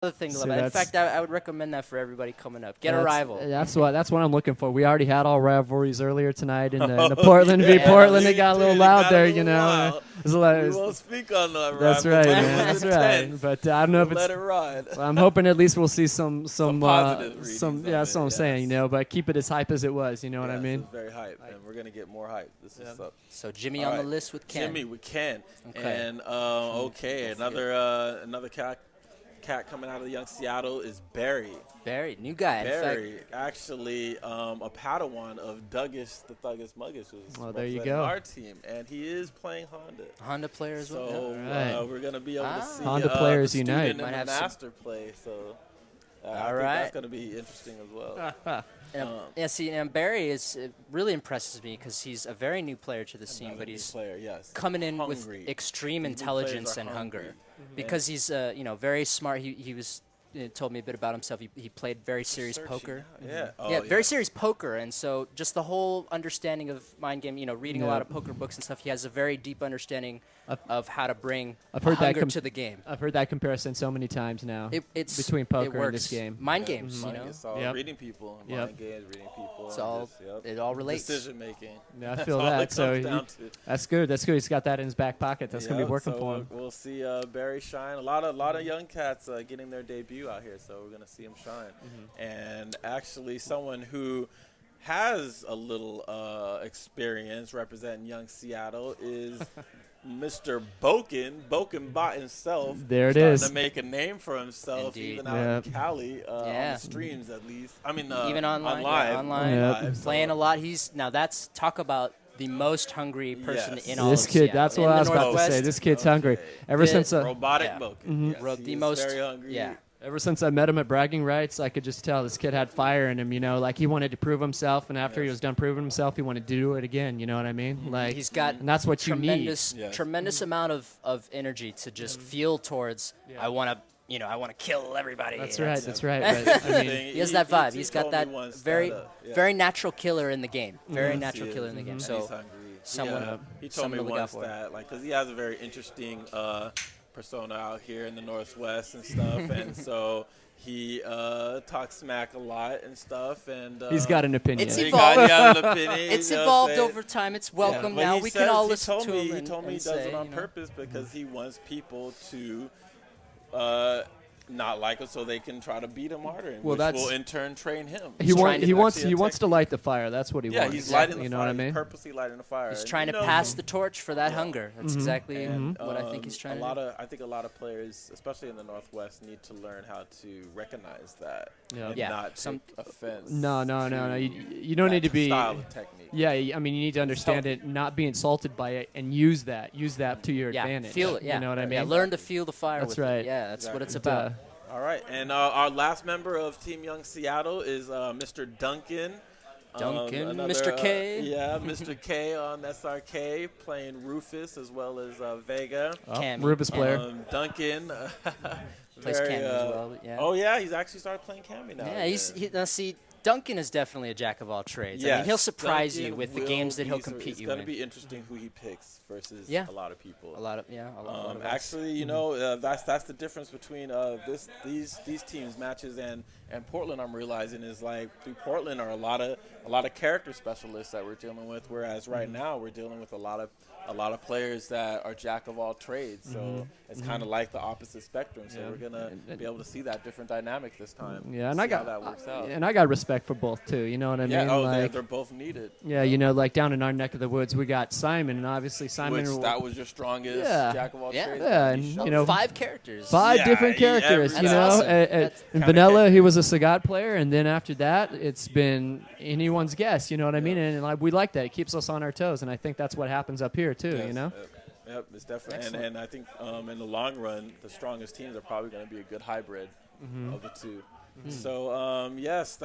Another thing to So love about. In that's- fact, I would recommend that for everybody coming up. Get a rival. That's what I'm looking for. We already had all rivalries earlier tonight in the Portland v. Portland. It got a little loud there, you know. We won't speak on that. That's right, but man. That's right. But I don't know if it's. Let it ride. I'm hoping at least we'll see some positive readings yeah, that's what I'm saying, you know. But keep it as hype as it was, you know what I mean? It's very hype, and we're gonna get more hype. This is up. So Jimmy All on the right. list with Ken. Jimmy with Ken. Okay. And another cat coming out of Young Seattle is Barry. Barry, new guy. Barry, actually a Padawan of Douglas the Thuggus Muggus, who's there you representing go. our team, and he is playing Honda. Honda player as well. So right. we're gonna be able to see Honda players the unite. student Might and have the some- master play. So I think right. that's gonna be interesting as well. And Barry really impresses me because he's a very new player to the scene, but he's coming in with extreme intelligence and hunger. Because he's very smart. He was told me a bit about himself. He played very serious poker. Very serious poker, and so just the whole understanding of mind game. Reading a lot of poker books and stuff. He has a very deep understanding of how to bring hunger to the game. I've heard that comparison so many times now. It's between poker and this game. Mind games, It's all reading people. Mind games, reading people. It all relates. Decision making. Yeah, I feel that. So that's good. That's good. He's got that in his back pocket. That's gonna be working for him. We'll see Barry shine. A lot of young cats getting their debut out here, so we're gonna see him shine. And actually, someone who has a little experience representing Young Seattle is Mr. Boken Bot himself. There it starting is. to make a name for himself, even out in Cali, on the streams at least. I mean, even online. Live, playing a lot. That's talk about the most hungry person in all this of kid. Seattle. That's what I was about to say. This kid's hungry. Ever since robotic Boken. Yes, the most very hungry. Ever since I met him at Bragging Rights, I could just tell this kid had fire in him, like he wanted to prove himself, and after he was done proving himself, he wanted to do it again, you know what I mean? Like he's got and that's what you need. Tremendous amount of energy to just feel towards, I want to kill everybody. That's right. But, I mean, he has that vibe. He's got that very natural killer in the game. Very natural killer in the game. So someone he told me once that, because he has a very interesting persona out here in the Northwest and stuff, and so he talks smack a lot and stuff, and he's got an opinion. It's evolved. It's evolved over time. It's welcome now. We can all listen to him. He told me he does it on purpose because he wants people to not like him, so they can try to beat him harder, which will in turn train him. He wants to light the fire. That's what he wants. Yeah, he's lighting the fire. You know what I mean? He's purposely lighting the fire. He's trying to pass the torch for that hunger. That's exactly what I think he's trying to do. I think a lot of players, especially in the Northwest, need to learn how to recognize that and not take offense. No. You don't need to be. Style of technique. Yeah, I mean, you need to understand it, not be insulted by it, and use that to your advantage. Feel it. Yeah, you know what I mean. Yeah, learn to feel the fire. That's with right. It. Yeah, that's what it's about. All right, and our last member of Team Young Seattle is Mr. Duncan. Mr. K. Mr. K on SRK, playing Rufus as well as Vega. Rufus player. Duncan. Plays Cammy as well. Yeah. Oh, yeah, he's actually started playing Cammy now. Yeah, now see, Duncan is definitely a jack of all trades. I mean, he'll surprise you with the games that he'll compete you in. It's going to be interesting who he picks versus a lot of people. A lot of actually, that's the difference between these teams matches and Portland. I'm realizing is like through Portland are a lot of character specialists that we're dealing with, whereas right now we're dealing with a lot of players that are jack of all trades. So it's kind of like the opposite spectrum. So we're gonna be able to see that different dynamic this time. Yeah, and how that works out. And I got respect for both too. You know what I mean? Yeah, they're both needed. Yeah, like down in our neck of the woods, we got Simon, and obviously Simon. That was your strongest jack of all trades. Yeah, and 5 characters. 5 different characters. Awesome. In Vanilla, he was a Sagat player, and then after that, it's been anyone's guess. You know what I mean? And we like that. It keeps us on our toes, and I think that's what happens up here too. You know. Yep, it's definitely, and I think in the long run, the strongest teams are probably going to be a good hybrid of the two. So yes,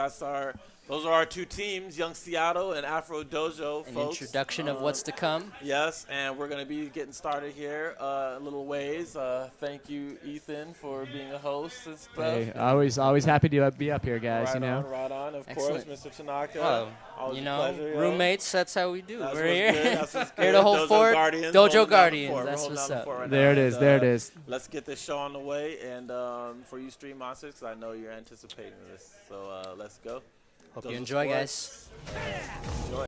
those are our two teams, Young Seattle and Afrodojo. An folks. Introduction of what's to come. Yes, and we're going to be getting started here a little ways. Thank you, Ethan, for being a host and stuff. Hey, always happy to be up here, guys. Right on. Of Excellent. course, Mr. Tanaka. Well, Pleasure, roommates, that's how we do. That's We're here. Here to hold fort. Dojo Guardians. That's what's up. Right there it is. There it is. Let's get this show on the way. And for you stream monsters, because I know you're anticipating this. So let's go. Hope you enjoy, guys.